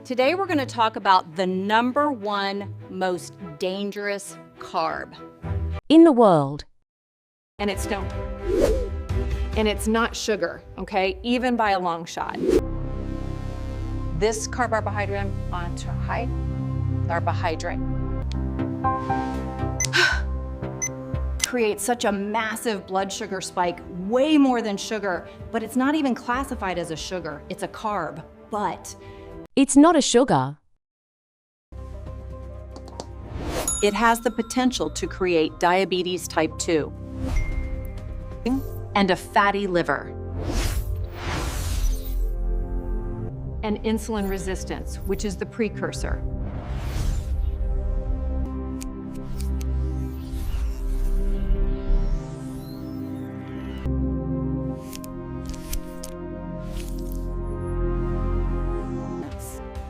Today we're going to talk about the #1 most dangerous carb in the world. And it's not sugar, okay? Even by a long shot. This carbohydrate creates such a massive blood sugar spike, way more than sugar, but it's not even classified as a sugar. It's a carb, but it's not a sugar. It has the potential to create diabetes type 2 and a fatty liver. and insulin resistance, which is the precursor.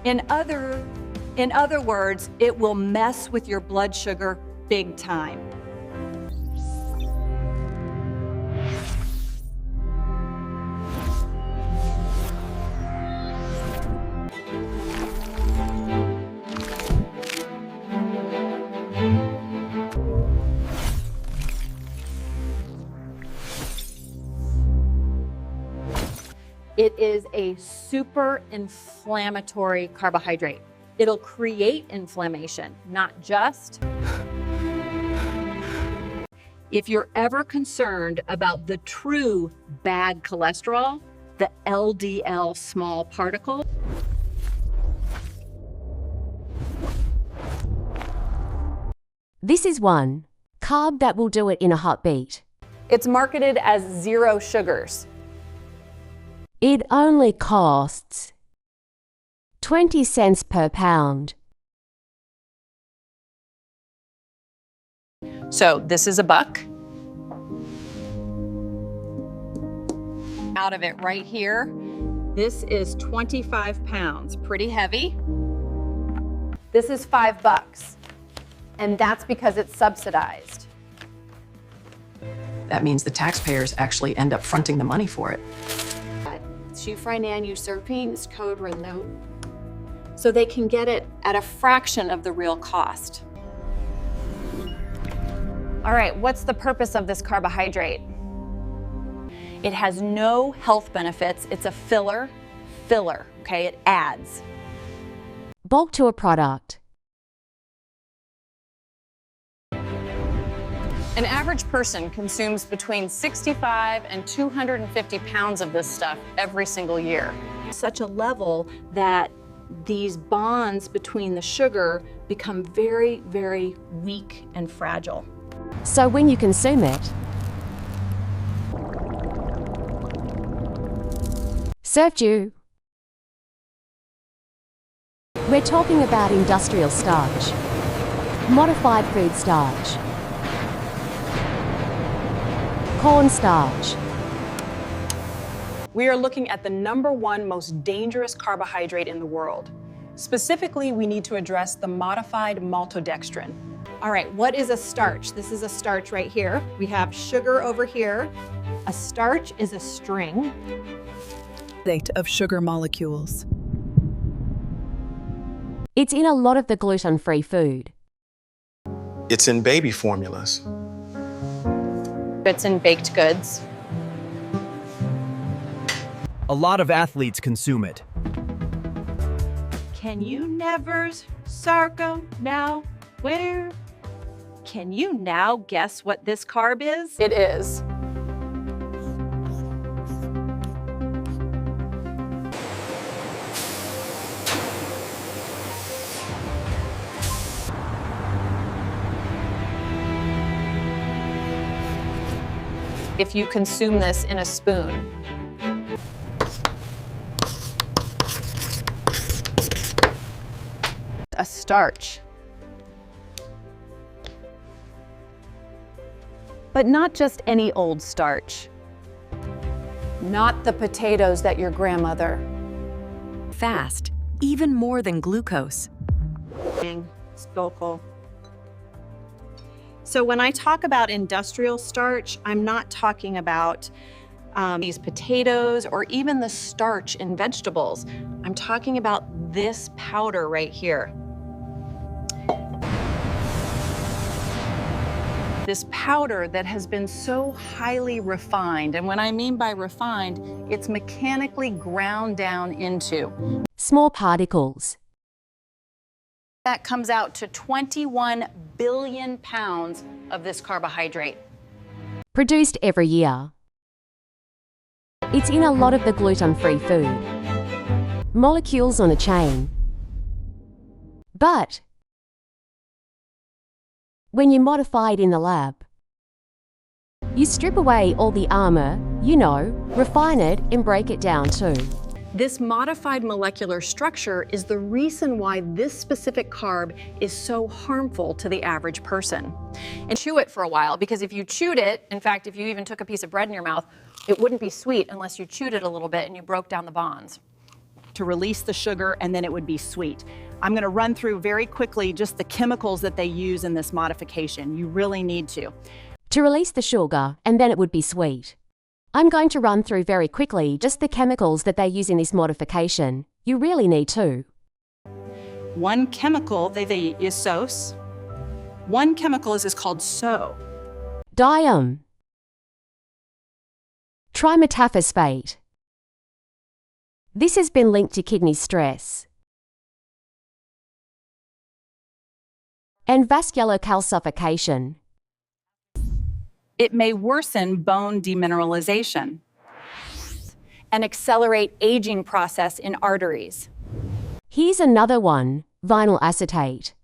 In other words, it will mess with your blood sugar big time. It is a super inflammatory carbohydrate. It'll create inflammation, not just. If you're ever concerned about the true bad cholesterol, the LDL small particle, this is one carb that will do it in a heartbeat. It's marketed as 0 sugars. It only costs 20 cents per pound. So this is $1. out of it right here, this is 25 pounds, pretty heavy. This is $5, and that's because it's subsidized. That means the taxpayers actually end up fronting the money for it. Userpine is code red note. So they can get it at a fraction of the real cost. All right, what's the purpose of this carbohydrate? It has no health benefits. It's a filler, okay? It adds. Bulk to a product. An average person consumes between 65 and 250 pounds of this stuff every single year. Such a level that these bonds between the sugar become very, very weak and fragile. So when you consume it, served you. We're talking about industrial starch, modified food starch, corn starch. We are looking at the #1 most dangerous carbohydrate in the world. Specifically, we need to address the modified maltodextrin. All right, what is a starch? This is a starch right here. We have sugar over here. A starch is a string of sugar molecules. It's in a lot of the gluten-free food. It's in baby formulas. It's in baked goods. A lot of athletes consume it. Can you never, Sarko, now where? Can you now guess what this carb is? It is. If you consume this in a spoon. A starch. But not just any old starch. Not the potatoes that your grandmother. Fast, even more than glucose. So when I talk about industrial starch, I'm not talking about these potatoes or even the starch in vegetables. I'm talking about this powder right here. This powder that has been so highly refined, and when I mean by refined, it's mechanically ground down into. Small particles. That comes out to 21 billion pounds of this carbohydrate. Produced every year. It's in a lot of the gluten-free food. Molecules on a chain. But when you modify it in the lab, you strip away all the armor, refine it and break it down too. This modified molecular structure is the reason why this specific carb is so harmful to the average person. And chew it for a while, because if you chewed it, in fact, if you even took a piece of bread in your mouth, it wouldn't be sweet unless you chewed it a little bit and you broke down the bonds. To release the sugar, and then it would be sweet. I'm going to run through very quickly just the chemicals that they use in this modification. You really need to. To release the sugar, and then it would be sweet. I'm going to run through very quickly just the chemicals that they use in this modification. You really need to. One chemical they is SOS. One chemical is called SO. Trimethaphosphate. This has been linked to kidney stress and vascular calcification. It may worsen bone demineralization And accelerate aging process in arteries. Here's another one, vinyl acetate.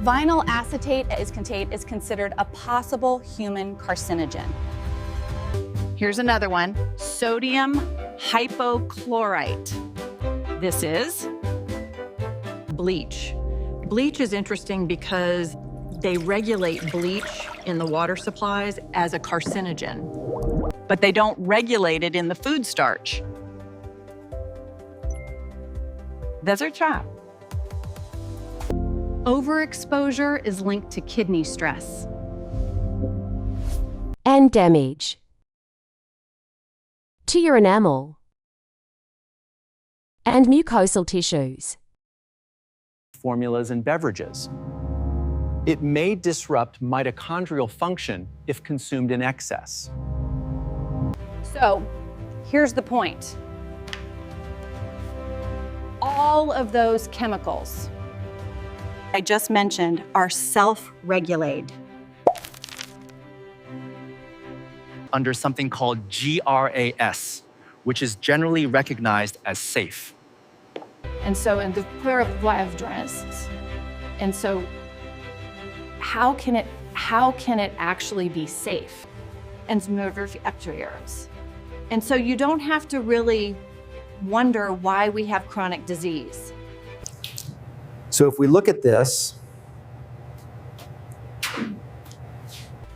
Vinyl acetate is considered a possible human carcinogen. Here's another one, sodium hypochlorite. This is Bleach. Bleach is interesting because they regulate bleach in the water supplies as a carcinogen, but they don't regulate it in the food starch. Desert chop. overexposure is linked to kidney stress. And damage to your enamel and mucosal tissues. Formulas and beverages. It may disrupt mitochondrial function if consumed in excess. So, here's the point. All of those chemicals I just mentioned are self-regulated. Under something called GRAS, which is generally recognized as safe. And so in the chloroplasts, and so how can it actually be safe? And And so you don't have to really wonder why we have chronic disease. So if we look at this,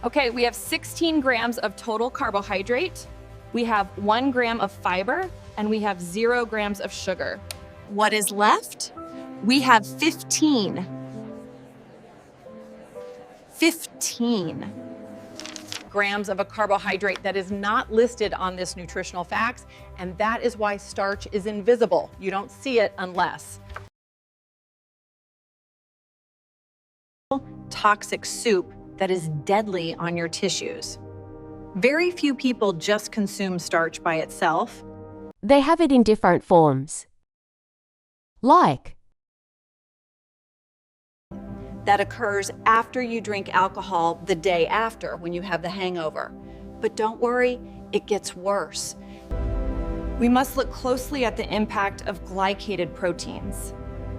Okay, we have 16 grams of total carbohydrate, we have 1 gram of fiber, and we have 0 grams of sugar. What is left? We have 15 grams of a carbohydrate that is not listed on this nutritional facts, and that is why starch is invisible. You don't see it unless. Toxic soup that is deadly on your tissues. Very few people just consume starch by itself. They have it in different forms. Like That occurs after you drink alcohol the day after when you have the hangover. But don't worry, it gets worse. We must look closely at the impact of glycated proteins.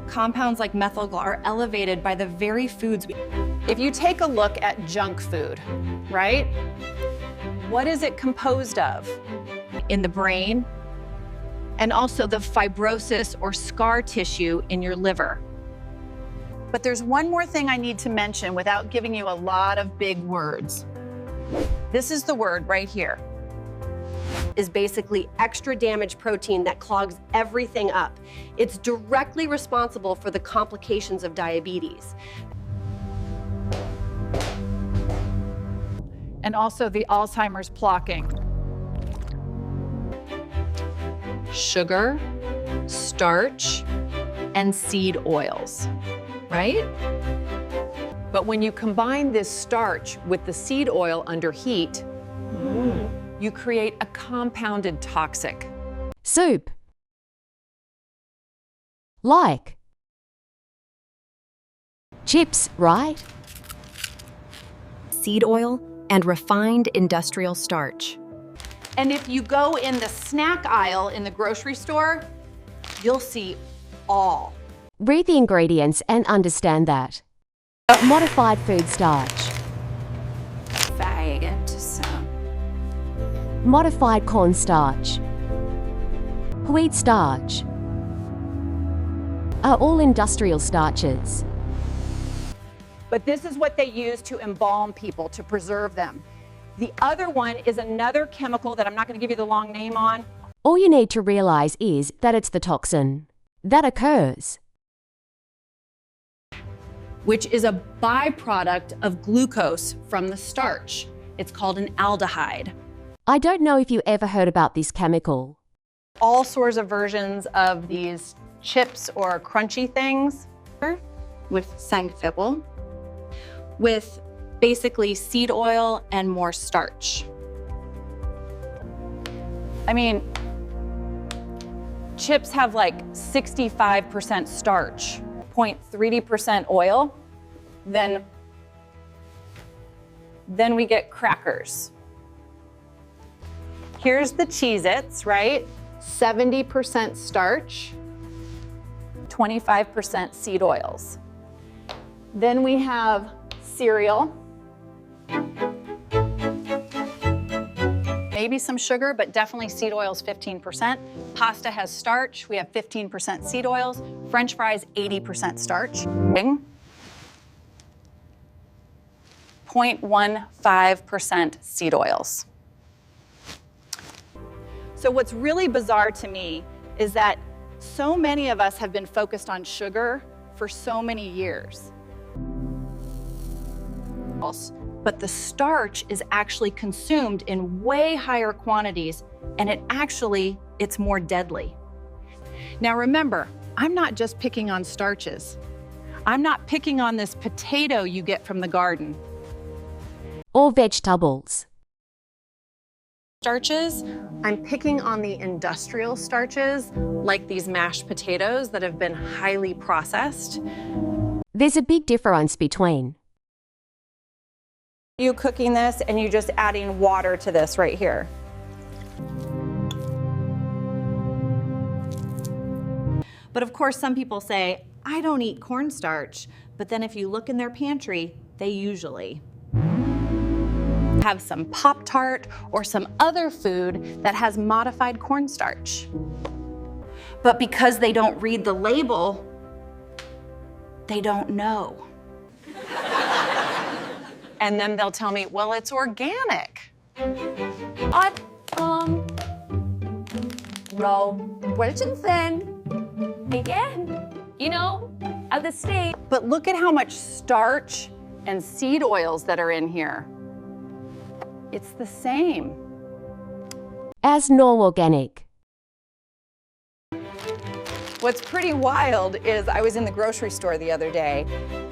Compounds like methyl are elevated by the very foods we... If you take a look at junk food, right? What is it composed of? In the brain, and also the fibrosis or scar tissue in your liver. But there's one more thing I need to mention without giving you a lot of big words. This is the word right here. Is basically extra damaged protein that clogs everything up. It's directly responsible for the complications of diabetes. And also the Alzheimer's plaquing. Sugar starch, and seed oils, right? But when you combine this starch with the seed oil under heat, you create a compounded toxic. Soup. Like. Chips, right? Seed oil and refined industrial starch. And if you go in the snack aisle in the grocery store, you'll see all. Read the ingredients and understand that. Modified food starch. Modified corn starch. Wheat starch. Are all industrial starches. But this is what they use to embalm people, to preserve them. The other one is another chemical that I'm not going to give you the long name on. All you need to realize is that it's the toxin that occurs, which is a byproduct of glucose from the starch. It's called an aldehyde. I don't know if you ever heard about this chemical. All sorts of versions of these chips or crunchy things with sangfibel, with basically seed oil and more starch. I mean, chips have like 65% starch, 0.3% oil, then we get crackers. Here's the Cheez-Its, right? 70% starch, 25% seed oils. Then we have cereal. Maybe some sugar, but definitely seed oils 15%. Pasta has starch, we have 15% seed oils. French fries, 80% starch. 0.15% seed oils. So what's really bizarre to me is that so many of us have been focused on sugar for so many years. But the starch is actually consumed in way higher quantities, and it's more deadly. Now remember, I'm not just picking on starches. I'm not picking on this potato you get from the garden. Or vegetables. Starches, I'm picking on the industrial starches, like these mashed potatoes that have been highly processed. There's a big difference between you cooking this and you just adding water to this right here. But of course, some people say, I don't eat cornstarch, but then if you look in their pantry, they usually have some Pop-Tart or some other food that has modified cornstarch. But because they don't read the label, they don't know. And then they'll tell me, well, it's organic. No questions then. Again, at the state. But look at how much starch and seed oils that are in here. It's the same. as non-organic. What's pretty wild is I was in the grocery store the other day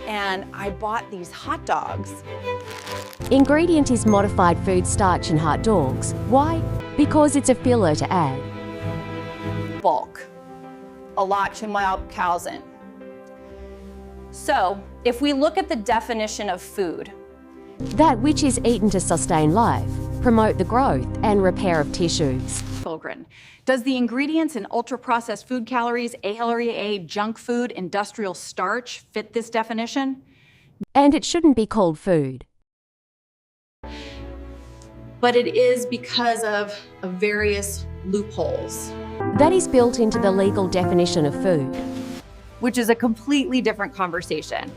and I bought these hot dogs. Ingredient is modified food starch in hot dogs. Why? Because it's a filler to add. Bulk, a lot to Malkalsen. So, if we look at the definition of food, that which is eaten to sustain life, promote the growth and repair of tissues. Fulgrin. Does the ingredients in ultra-processed food calories, ALREA, junk food, industrial starch fit this definition? And it shouldn't be called food. But it is because of various loopholes. That is built into the legal definition of food. Which is a completely different conversation.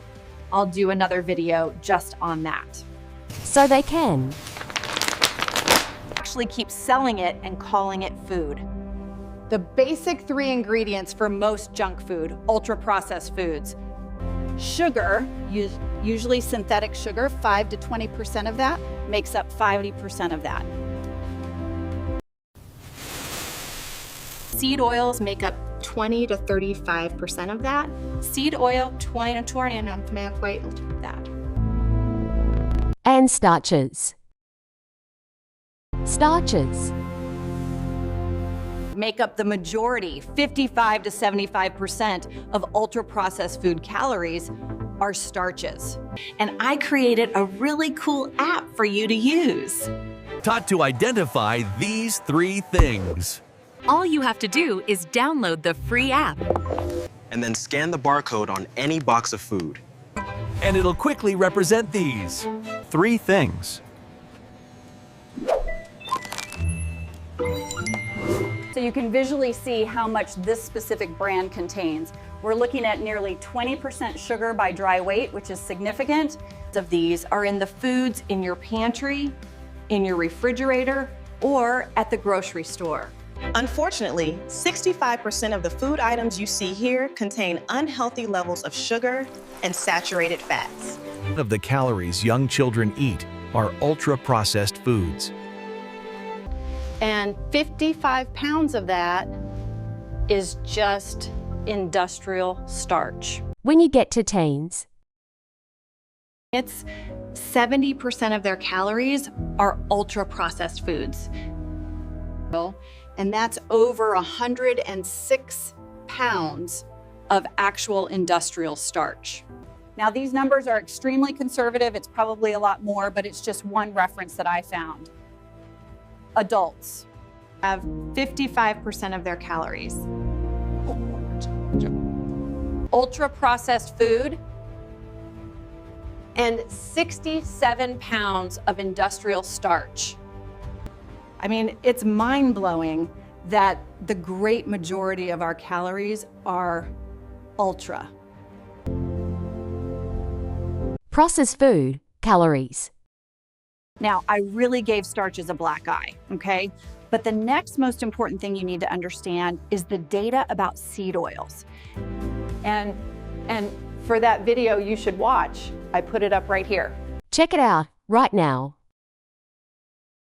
I'll do another video just on that. So they can actually keep selling it and calling it food. The basic 3 ingredients for most junk food, ultra-processed foods. Sugar, usually synthetic sugar, 5 to 20% of that, makes up 50% of that. Seed oils make up 20 to 35% of that. Seed oil, 20 to 29% of that. And starches. Starches. Make up the majority, 55 to 75% of ultra-processed food calories are starches. And I created a really cool app for you to use. Taught to identify these 3 things. All you have to do is download the free app. And then scan the barcode on any box of food. And it'll quickly represent these 3 things. So you can visually see how much this specific brand contains. We're looking at nearly 20% sugar by dry weight, which is significant. Of these are in the foods in your pantry, in your refrigerator, or at the grocery store. Unfortunately, 65% of the food items you see here contain unhealthy levels of sugar and saturated fats. Of the calories young children eat are ultra-processed foods. And 55 pounds of that is just industrial starch. When you get to teens, It's 70% of their calories are ultra-processed foods. And that's over 106 pounds of actual industrial starch. Now these numbers are extremely conservative. It's probably a lot more, but it's just one reference that I found. Adults Have 55% of their calories. ultra-processed food, and 67 pounds of industrial starch. I mean, it's mind-blowing that the great majority of our calories are ultra. processed food, calories. Now, I really gave starches a black eye, okay? But the next most important thing you need to understand is the data about seed oils. And for that video you should watch, I put it up right here. Check it out right now.